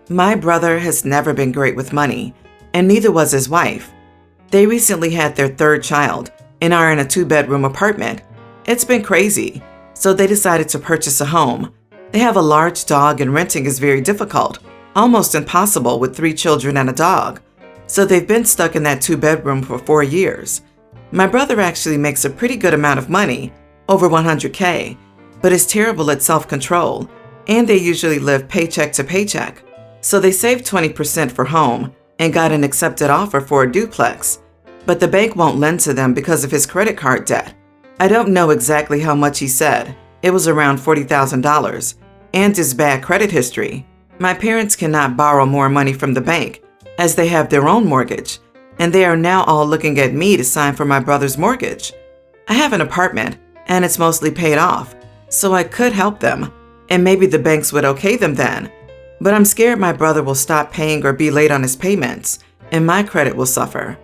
My brother has never been great with money, and neither was his wife. They recently had their third child and are in a 2-bedroom apartment. It's been crazy, so they decided to purchase a home. They have a large dog and renting is very difficult, almost impossible with 3 children and a dog. So they've been stuck in that 2-bedroom for 4 years. My brother actually makes a pretty good amount of money, over $100K, but is terrible at self-control, and they usually live paycheck to paycheck. So they saved 20% for home and got an accepted offer for a duplex, but the bank won't lend to them because of his credit card debt. I don't know exactly how much he said. It was around $40,000, and his bad credit history. My parents cannot borrow more money from the bank as they have their own mortgage, and they are now all looking at me to sign for my brother's mortgage. I have an apartment, and it's mostly paid off, so I could help them, and maybe the banks would okay them then. But I'm scared my brother will stop paying or be late on his payments, and my credit will suffer.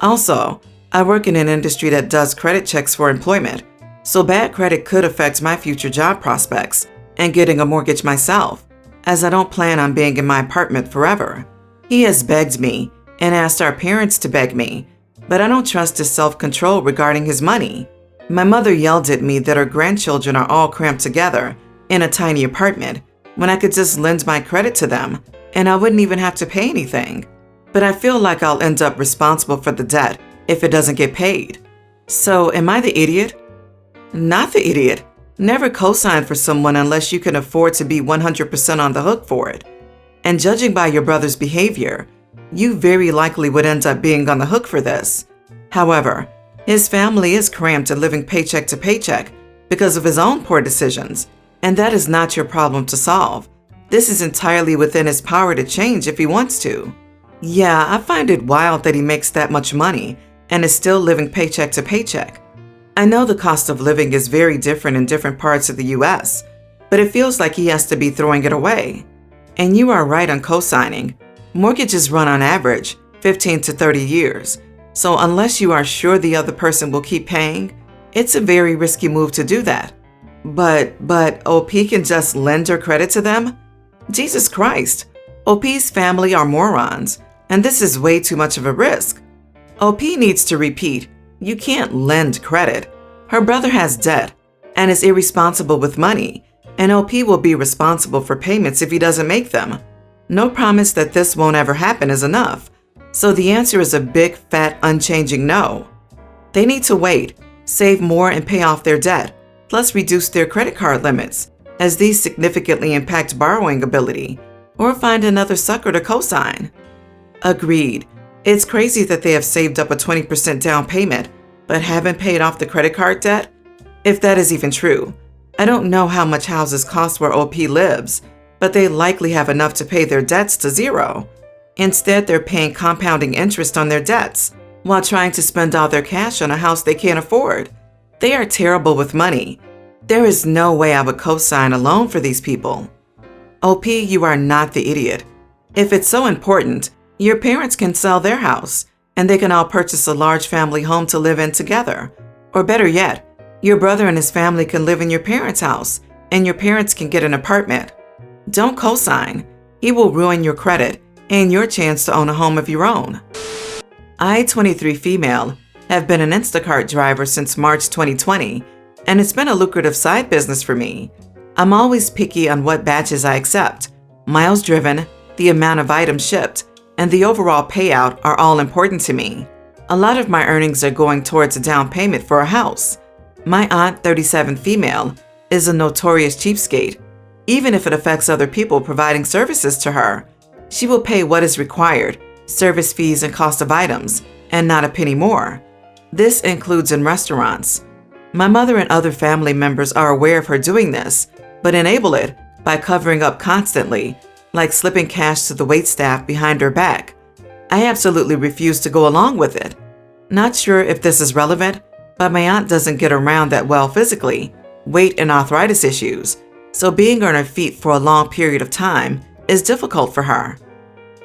Also, I work in an industry that does credit checks for employment, so bad credit could affect my future job prospects and getting a mortgage myself, as I don't plan on being in my apartment forever. He has begged me and asked our parents to beg me, but I don't trust his self-control regarding his money. My mother yelled at me that her grandchildren are all cramped together in a tiny apartment when I could just lend my credit to them and I wouldn't even have to pay anything. But I feel like I'll end up responsible for the debt if it doesn't get paid. So am I the idiot? Not the idiot. Never co-sign for someone unless you can afford to be 100% on the hook for it. And judging by your brother's behavior, you very likely would end up being on the hook for this. However, his family is cramped and living paycheck to paycheck because of his own poor decisions, and that is not your problem to solve. This is entirely within his power to change if he wants to. Yeah, I find it wild that he makes that much money and is still living paycheck to paycheck. I know the cost of living is very different in different parts of the US, but it feels like he has to be throwing it away. And you are right on co-signing. Mortgages run on average 15 to 30 years, so unless you are sure the other person will keep paying, it's a very risky move to do that. But OP can just lend her credit to them? Jesus Christ, OP's family are morons, and this is way too much of a risk. OP needs to repeat, you can't lend credit. Her brother has debt and is irresponsible with money, and OP will be responsible for payments if he doesn't make them. No promise that this won't ever happen is enough, so the answer is a big, fat, unchanging no. They need to wait, save more and pay off their debt, plus reduce their credit card limits, as these significantly impact borrowing ability, or find another sucker to co-sign. Agreed. It's crazy that they have saved up a 20% down payment, but haven't paid off the credit card debt? If that is even true. I don't know how much houses cost where OP lives, but they likely have enough to pay their debts to zero. Instead, they're paying compounding interest on their debts, while trying to spend all their cash on a house they can't afford. They are terrible with money. There is no way I would co-sign a loan for these people. OP, you are not the idiot. If it's so important, your parents can sell their house, and they can all purchase a large family home to live in together. Or better yet, your brother and his family can live in your parents' house, and your parents can get an apartment. Don't co-sign. He will ruin your credit and your chance to own a home of your own. I, 23 female, have been an Instacart driver since March 2020, and it's been a lucrative side business for me. I'm always picky on what batches I accept. Miles driven, the amount of items shipped, and the overall payout are all important to me. A lot of my earnings are going towards a down payment for a house. My aunt, 37 female, is a notorious cheapskate. Even if it affects other people providing services to her, she will pay what is required, service fees and cost of items, and not a penny more. This includes in restaurants. My mother and other family members are aware of her doing this, but enable it by covering up constantly, like slipping cash to the waitstaff behind her back. I absolutely refuse to go along with it. Not sure if this is relevant, but my aunt doesn't get around that well physically, weight and arthritis issues, so being on her feet for a long period of time is difficult for her.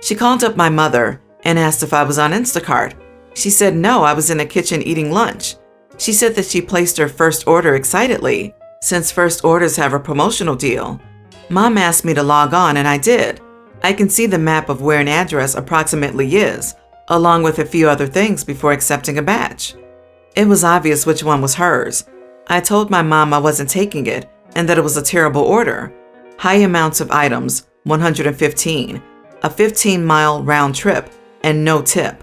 She called up my mother and asked if I was on Instacart. She said no, I was in the kitchen eating lunch. She said that she placed her first order excitedly, since first orders have a promotional deal. Mom asked me to log on and I did. I can see the map of where an address approximately is, along with a few other things before accepting a batch. It was obvious which one was hers. I told my mom I wasn't taking it and that it was a terrible order. High amounts of items, 115, a 15-mile round trip, and no tip.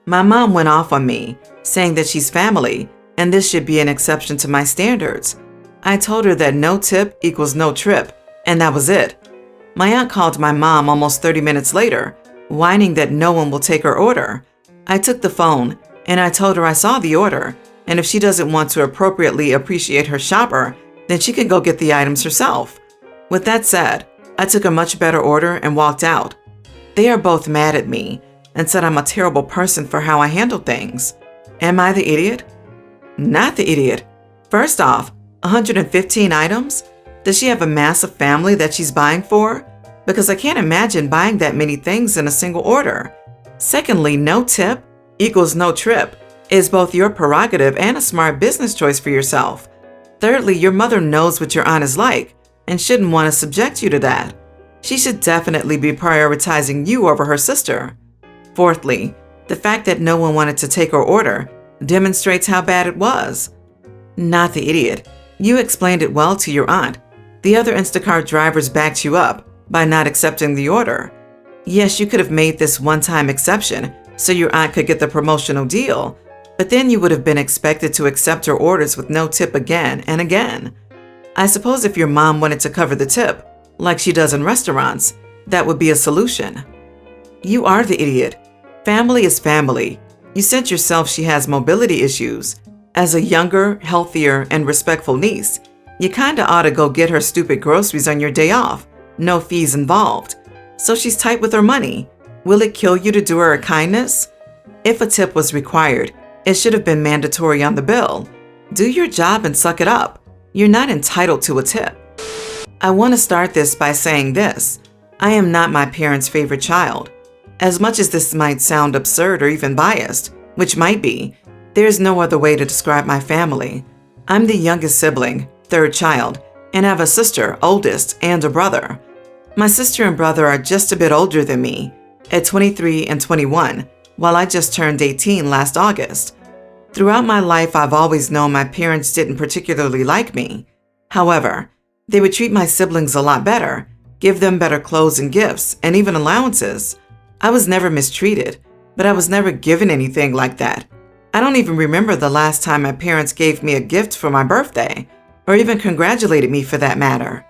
My mom went off on me, saying that she's family and this should be an exception to my standards. I told her that no tip equals no trip, and that was it. My aunt called my mom almost 30 minutes later, whining that no one will take her order. I took the phone and I told her I saw the order, and if she doesn't want to appropriately appreciate her shopper, then she can go get the items herself. With that said, I took a much better order and walked out. They are both mad at me and said I'm a terrible person for how I handle things. Am I the idiot? Not the idiot. First off, 115 items? Does she have a massive family that she's buying for? Because I can't imagine buying that many things in a single order. Secondly, no tip equals no trip is both your prerogative and a smart business choice for yourself. Thirdly, your mother knows what your aunt is like and shouldn't want to subject you to that. She should definitely be prioritizing you over her sister. Fourthly, the fact that no one wanted to take her order demonstrates how bad it was. Not the idiot. You explained it well to your aunt. The other Instacart drivers backed you up by not accepting the order. Yes, you could have made this one-time exception so your aunt could get the promotional deal, but then you would have been expected to accept her orders with no tip again and again. I suppose if your mom wanted to cover the tip, like she does in restaurants, that would be a solution. You are the idiot. Family is family. You said yourself she has mobility issues. As a younger, healthier, and respectful niece, you kinda ought to go get her stupid groceries on your day off. No fees involved. So she's tight with her money. Will it kill you to do her a kindness? If a tip was required, it should have been mandatory on the bill. Do your job and suck it up. You're not entitled to a tip. I want to start this by saying this. I am not my parents' favorite child. As much as this might sound absurd or even biased, which might be, there's no other way to describe my family. I'm the youngest sibling, third child, and have a sister, oldest, and a brother. My sister and brother are just a bit older than me, at 23 and 21, while I just turned 18 last August. Throughout my life, I've always known my parents didn't particularly like me. However, they would treat my siblings a lot better, give them better clothes and gifts, and even allowances. I was never mistreated, but I was never given anything like that. I don't even remember the last time my parents gave me a gift for my birthday, or even congratulated me for that matter.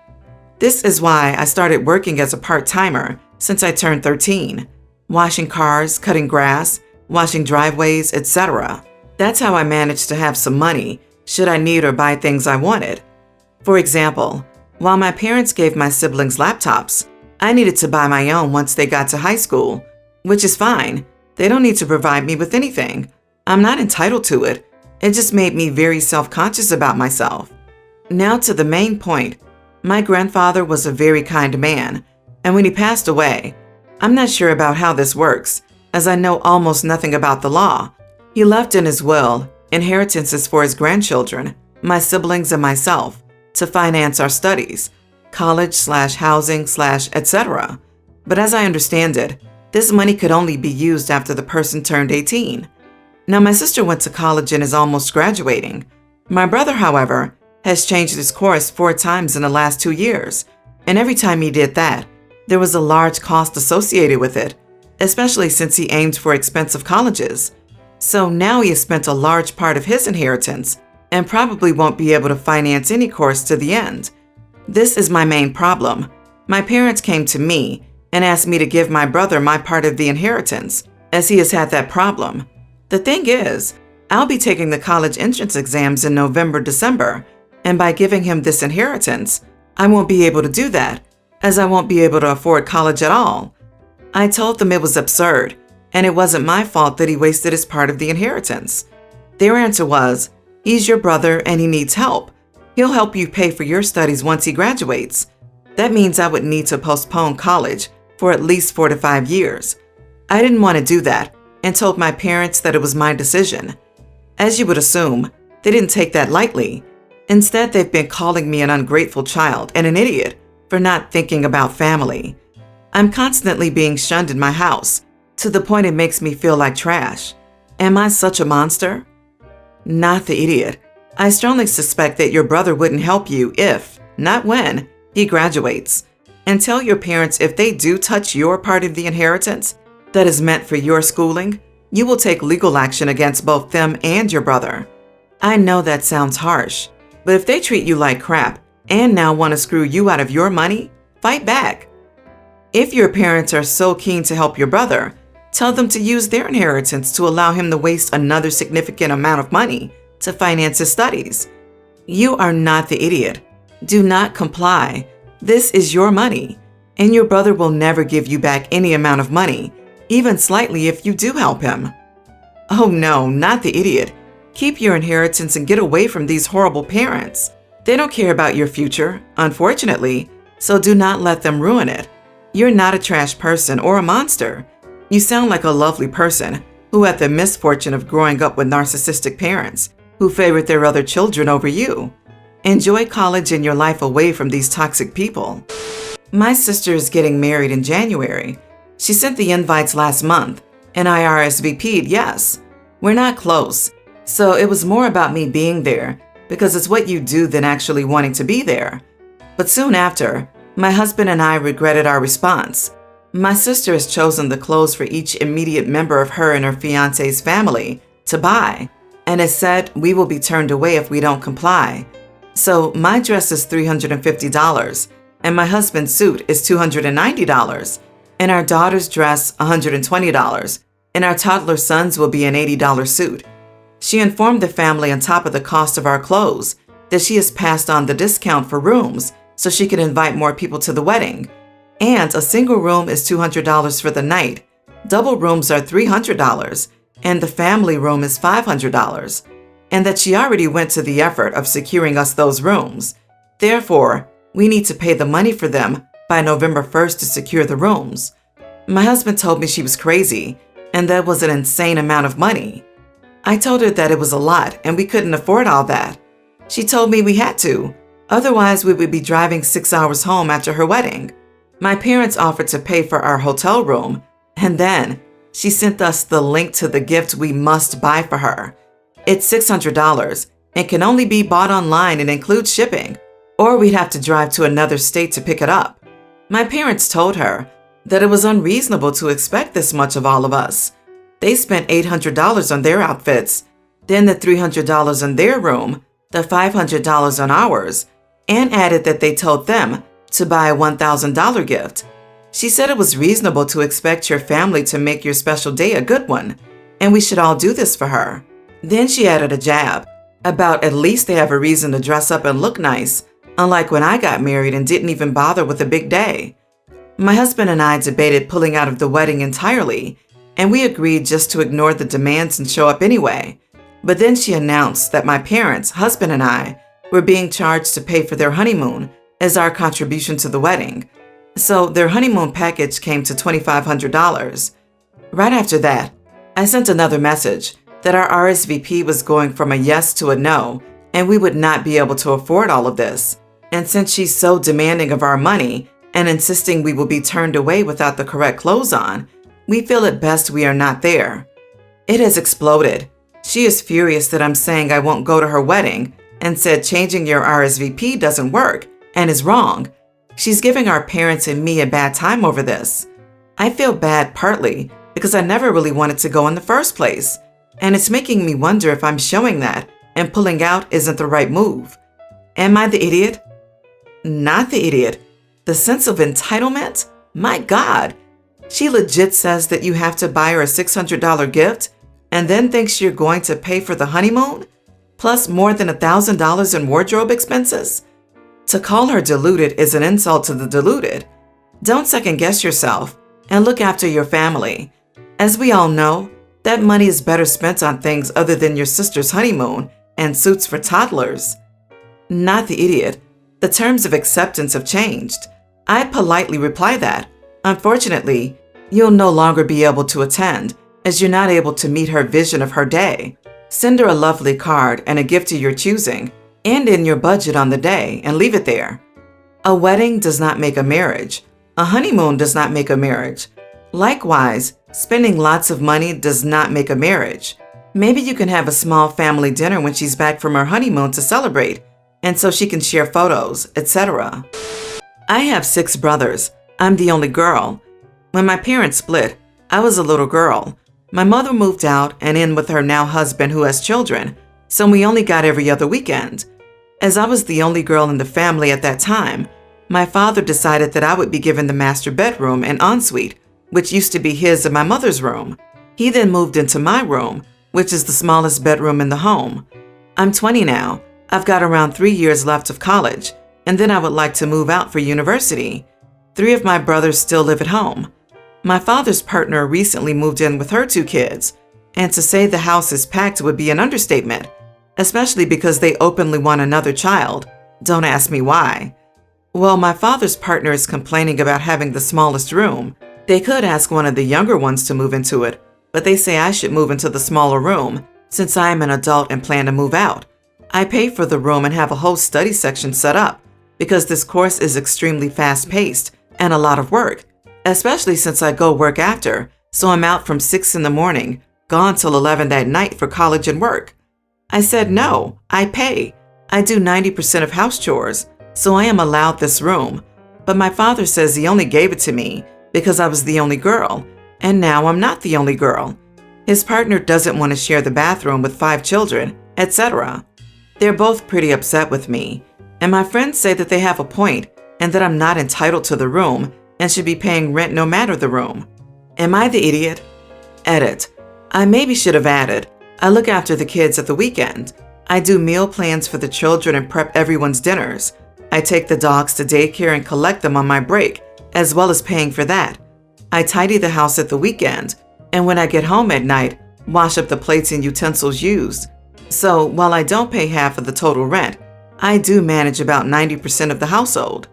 This is why I started working as a part-timer since I turned 13, washing cars, cutting grass, washing driveways, etc. That's how I managed to have some money should I need or buy things I wanted. For example, while my parents gave my siblings laptops, I needed to buy my own once they got to high school, which is fine. They don't need to provide me with anything. I'm not entitled to it. It just made me very self-conscious about myself. Now to the main point. My grandfather was a very kind man, and when he passed away, I'm not sure about how this works, as I know almost nothing about the law. He left in his will inheritances for his grandchildren, my siblings and myself, to finance our studies, college/housing/etc. But as I understand it, this money could only be used after the person turned 18. Now my sister went to college and is almost graduating. My brother, however, has changed his course 4 times in the last 2 years, and every time he did that, there was a large cost associated with it, especially since he aimed for expensive colleges. So now he has spent a large part of his inheritance and probably won't be able to finance any course to the end. This is my main problem. My parents came to me and asked me to give my brother my part of the inheritance, as he has had that problem. The thing is, I'll be taking the college entrance exams in November, December, and by giving him this inheritance, I won't be able to do that, as I won't be able to afford college at all. I told them it was absurd, and it wasn't my fault that he wasted his part of the inheritance. Their answer was, he's your brother and he needs help. He'll help you pay for your studies once he graduates. That means I would need to postpone college for at least 4 to 5 years. I didn't want to do that and told my parents that it was my decision. As you would assume, they didn't take that lightly. Instead, they've been calling me an ungrateful child and an idiot for not thinking about family. I'm constantly being shunned in my house, to the point it makes me feel like trash. Am I such a monster? Not the idiot. I strongly suspect that your brother wouldn't help you if, not when, he graduates. And tell your parents if they do touch your part of the inheritance that is meant for your schooling, you will take legal action against both them and your brother. I know that sounds harsh, but if they treat you like crap and now want to screw you out of your money, fight back. If your parents are so keen to help your brother, tell them to use their inheritance to allow him to waste another significant amount of money to finance his studies. You are not the idiot. Do not comply. This is your money, and your brother will never give you back any amount of money, even slightly if you do help him. Oh no, not the idiot. Keep your inheritance and get away from these horrible parents. They don't care about your future, unfortunately, so do not let them ruin it. You're not a trash person or a monster. You sound like a lovely person who had the misfortune of growing up with narcissistic parents who favored their other children over you. Enjoy college and your life away from these toxic people. My sister is getting married in January. She sent the invites last month, and I RSVP'd yes. We're not close, so it was more about me being there because it's what you do than actually wanting to be there. But soon after, my husband and I regretted our response. My sister has chosen the clothes for each immediate member of her and her fiancé's family to buy, and has said we will be turned away if we don't comply. So my dress is $350, and my husband's suit is $290, and our daughter's dress $120, and our toddler son's will be an $80 suit. She informed the family on top of the cost of our clothes that she has passed on the discount for rooms so she can invite more people to the wedding. And a single room is $200 for the night, double rooms are $300, and the family room is $500, and that she already went to the effort of securing us those rooms. Therefore, we need to pay the money for them by November 1st to secure the rooms. My husband told me she was crazy, and that was an insane amount of money. I told her that it was a lot and we couldn't afford all that. She told me we had to, otherwise we would be driving 6 hours home after her wedding. My parents offered to pay for our hotel room, and then she sent us the link to the gift we must buy for her. It's $600 and can only be bought online and includes shipping, or we'd have to drive to another state to pick it up. My parents told her that it was unreasonable to expect this much of all of us. They spent $800 on their outfits, then the $300 on their room, the $500 on ours, and added that they told them to buy a $1,000 gift. She said it was reasonable to expect your family to make your special day a good one, and we should all do this for her. Then she added a jab about at least they have a reason to dress up and look nice, unlike when I got married and didn't even bother with a big day. My husband and I debated pulling out of the wedding entirely, and we agreed just to ignore the demands and show up anyway. But then she announced that my parents, husband and I, were being charged to pay for their honeymoon as our contribution to the wedding. So their honeymoon package came to $2,500. Right after that, I sent another message that our RSVP was going from a yes to a no, and we would not be able to afford all of this. And since she's so demanding of our money and insisting we will be turned away without the correct clothes on, we feel it best we are not there. It has exploded. She is furious that I'm saying I won't go to her wedding and said changing your RSVP doesn't work and is wrong. She's giving our parents and me a bad time over this. I feel bad partly because I never really wanted to go in the first place, and it's making me wonder if I'm showing that and pulling out isn't the right move. Am I the idiot? Not the idiot. The sense of entitlement? My God. She legit says that you have to buy her a $600 gift and then thinks you're going to pay for the honeymoon, plus more than $1,000 in wardrobe expenses? To call her deluded is an insult to the deluded. Don't second guess yourself and look after your family. As we all know, that money is better spent on things other than your sister's honeymoon and suits for toddlers. Not the idiot. The terms of acceptance have changed. I politely reply that, unfortunately, you'll no longer be able to attend as you're not able to meet her vision of her day. Send her a lovely card and a gift of your choosing, and in your budget on the day, and leave it there. A wedding does not make a marriage. A honeymoon does not make a marriage. Likewise, spending lots of money does not make a marriage. Maybe you can have a small family dinner when she's back from her honeymoon to celebrate, and so she can share photos, etc. I have 6 brothers. I'm the only girl. When my parents split, I was a little girl. My mother moved out and in with her now husband who has children, so we only got every other weekend. As I was the only girl in the family at that time, my father decided that I would be given the master bedroom and ensuite, which used to be his and my mother's room. He then moved into my room, which is the smallest bedroom in the home. I'm 20 now. I've got around 3 years left of college, and then I would like to move out for university. 3 of my brothers still live at home. My father's partner recently moved in with her 2 kids, and to say the house is packed would be an understatement, especially because they openly want another child. Don't ask me why. Well, my father's partner is complaining about having the smallest room. They could ask one of the younger ones to move into it, but they say I should move into the smaller room since I am an adult and plan to move out. I pay for the room and have a whole study section set up because this course is extremely fast-paced and a lot of work, especially since I go work after, so I'm out from 6 in the morning, gone till 11 that night for college and work. I said no, I pay. I do 90% of house chores, so I am allowed this room. But my father says he only gave it to me because I was the only girl, and now I'm not the only girl. His partner doesn't want to share the bathroom with 5 children, etc. They're both pretty upset with me, and my friends say that they have a point and that I'm not entitled to the room and should be paying rent no matter the room. Am I the idiot? Edit. I maybe should have added, I look after the kids at the weekend. I do meal plans for the children and prep everyone's dinners. I take the dogs to daycare and collect them on my break, as well as paying for that. I tidy the house at the weekend, and when I get home at night, wash up the plates and utensils used. So while I don't pay half of the total rent, I do manage about 90% of the household.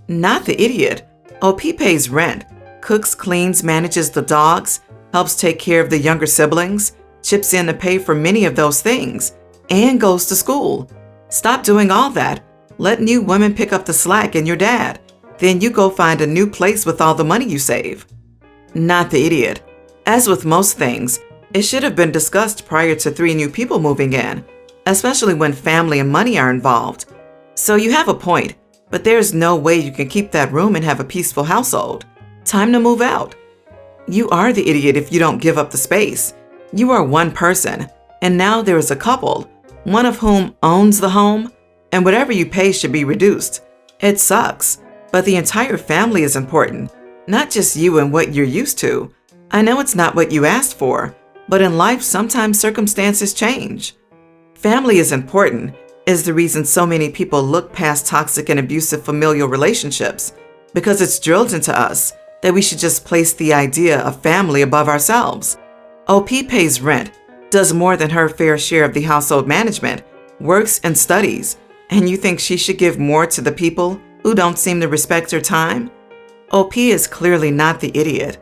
Not the idiot. OP pays rent, cooks, cleans, manages the dogs, helps take care of the younger siblings, chips in to pay for many of those things, and goes to school. Stop doing all that. Let new women pick up the slack and your dad. Then you go find a new place with all the money you save. Not the idiot. As with most things, it should have been discussed prior to 3 new people moving in, especially when family and money are involved. So you have a point, but there's no way you can keep that room and have a peaceful household. Time to move out. You are the idiot if you don't give up the space. You are one person, and now there is a couple, one of whom owns the home, and whatever you pay should be reduced. It sucks, but the entire family is important, not just you and what you're used to. I know it's not what you asked for, but in life sometimes circumstances change. Family is important is the reason so many people look past toxic and abusive familial relationships, because it's drilled into us that we should just place the idea of family above ourselves. OP pays rent, does more than her fair share of the household management, works and studies, and you think she should give more to the people who don't seem to respect her time? OP is clearly not the idiot.